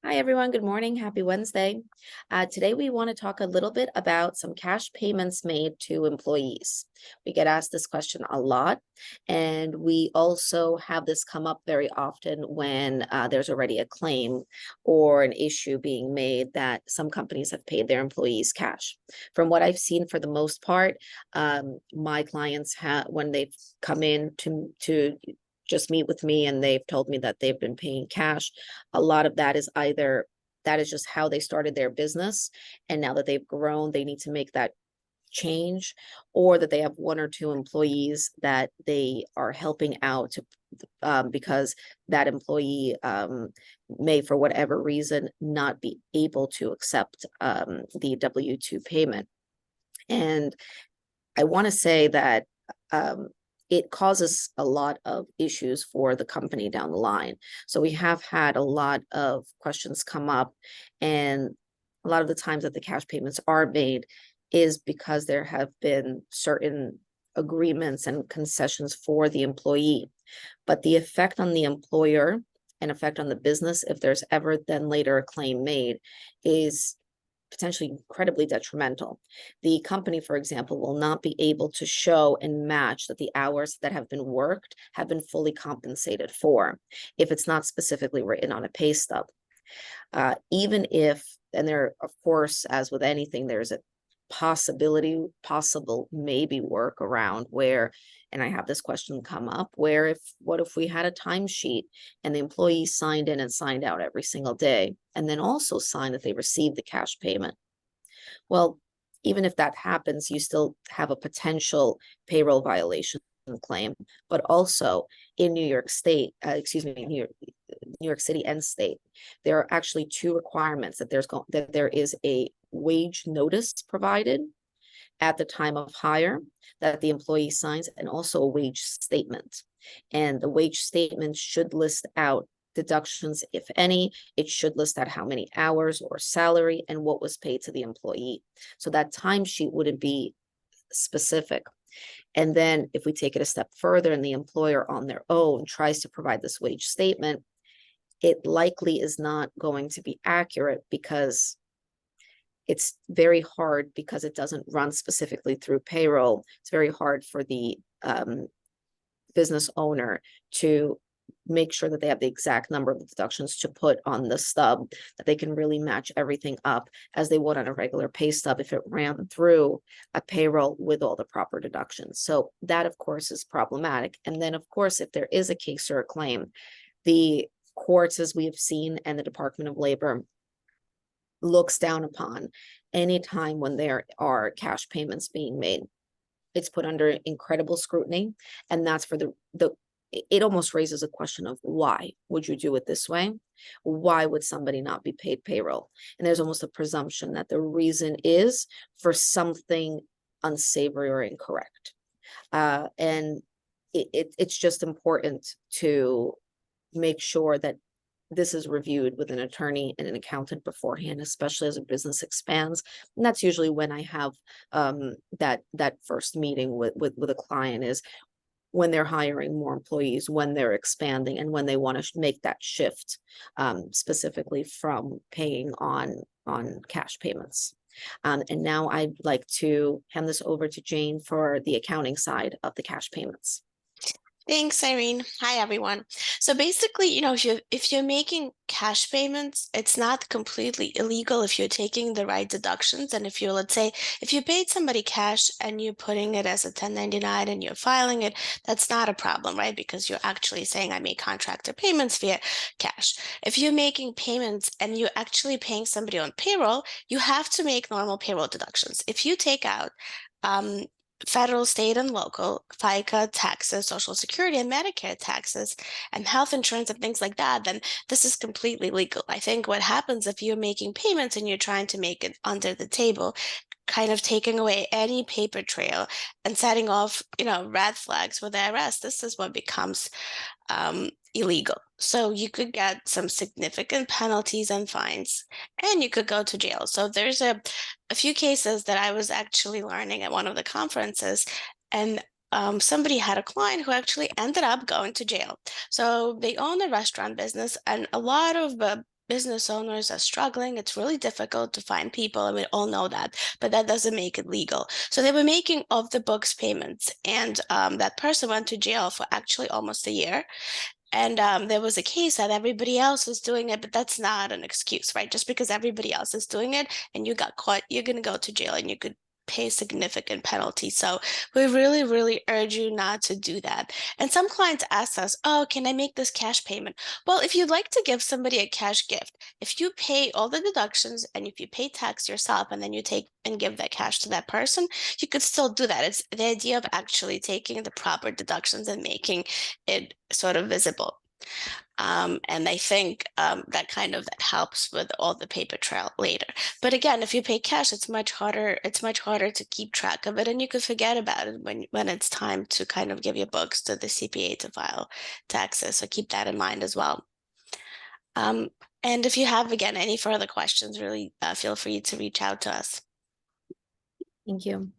Hi, everyone. Good morning. Happy Wednesday. Today, we want to talk a little bit about some cash payments made to employees. We get asked this question a lot, and we also have this come up very often when there's already a claim or an issue being made that some companies have paid their employees cash. From what I've seen, for the most part, my clients have, when they've come in to just meet with me and they've told me that they've been paying cash, a lot of that is either that is just how they started their business, and now that they've grown they need to make that change, or that they have one or two employees that they are helping out to, because that employee may, for whatever reason, not be able to accept the W-2 payment. And I want to say that um, it causes a lot of issues for the company down the line. So we have had a lot of questions come up, and a lot of the times that the cash payments are made is because there have been certain agreements and concessions for the employee. But the effect on the employer and effect on the business, if there's ever then later a claim made, is potentially incredibly detrimental. The company, for example, will not be able to show and match that the hours that have been worked have been fully compensated for if it's not specifically written on a pay stub. Even if, and there, of course, as with anything, there's a possible maybe work around where, and I have this question come up, where what if we had a timesheet and the employee signed in and signed out every single day, and then also signed that they received the cash payment? Well, even if that happens, you still have a potential payroll violation claim. But also in New York State, New York City and state, there are actually two requirements: that there is a wage notice provided at the time of hire that the employee signs, and also a wage statement. And the wage statement should list out deductions, if any. It should list out how many hours or salary and what was paid to the employee. So that timesheet wouldn't be specific. And then if we take it a step further and the employer on their own tries to provide this wage statement, it likely is not going to be accurate, because it's very hard, because it doesn't run specifically through payroll. It's very hard for the business owner to make sure that they have the exact number of deductions to put on the stub, that they can really match everything up as they would on a regular pay stub if it ran through a payroll with all the proper deductions. So that, of course, is problematic. And then, of course, if there is a case or a claim, the courts, as we have seen, and the Department of Labor looks down upon any time when there are cash payments being made. It's put under incredible scrutiny, and that's for the it almost raises a question of, why would you do it this way? Why would somebody not be paid payroll? And there's almost a presumption that the reason is for something unsavory or incorrect. And it's just important to make sure that this is reviewed with an attorney and an accountant beforehand, especially as a business expands. And that's usually when I have that first meeting with a client, is when they're hiring more employees, when they're expanding, and when they want to make that shift, specifically from paying on cash payments. And now I'd like to hand this over to Jane for the accounting side of the cash payments. Thanks, Irene. Hi, everyone. So basically, if you're making cash payments, it's not completely illegal if you're taking the right deductions. And if let's say, if you paid somebody cash and you're putting it as a 1099 and you're filing it, that's not a problem, right? Because you're actually saying, I make contractor payments via cash. If you're making payments and you're actually paying somebody on payroll, you have to make normal payroll deductions. If you take out federal, state, and local FICA taxes, Social Security and Medicare taxes, and health insurance and things like that, then this is completely legal. I think what happens if you're making payments and you're trying to make it under the table, kind of taking away any paper trail and setting off, red flags with the IRS, this is what becomes illegal. So you could get some significant penalties and fines, and you could go to jail. So there's a few cases that I was actually learning at one of the conferences, and somebody had a client who actually ended up going to jail. So they own a restaurant business, and a lot of business owners are struggling. It's really difficult to find people, and we all know that, but that doesn't make it legal. So they were making off the books payments, and that person went to jail for actually almost a year. And there was a case that everybody else was doing it, but that's not an excuse, right? Just because everybody else is doing it and you got caught, you're going to go to jail and you could pay significant penalty. So we really, really urge you not to do that. And some clients ask us, oh, can I make this cash payment? Well, if you'd like to give somebody a cash gift, if you pay all the deductions and if you pay tax yourself and then you take and give that cash to that person, you could still do that. It's the idea of actually taking the proper deductions and making it sort of visible. And I think that helps with all the paper trail later. But again, if you pay cash, it's much harder. It's much harder to keep track of it, and you could forget about it when it's time to kind of give your books to the CPA to file taxes. So keep that in mind as well. And if you have, again, any further questions, really feel free to reach out to us. Thank you.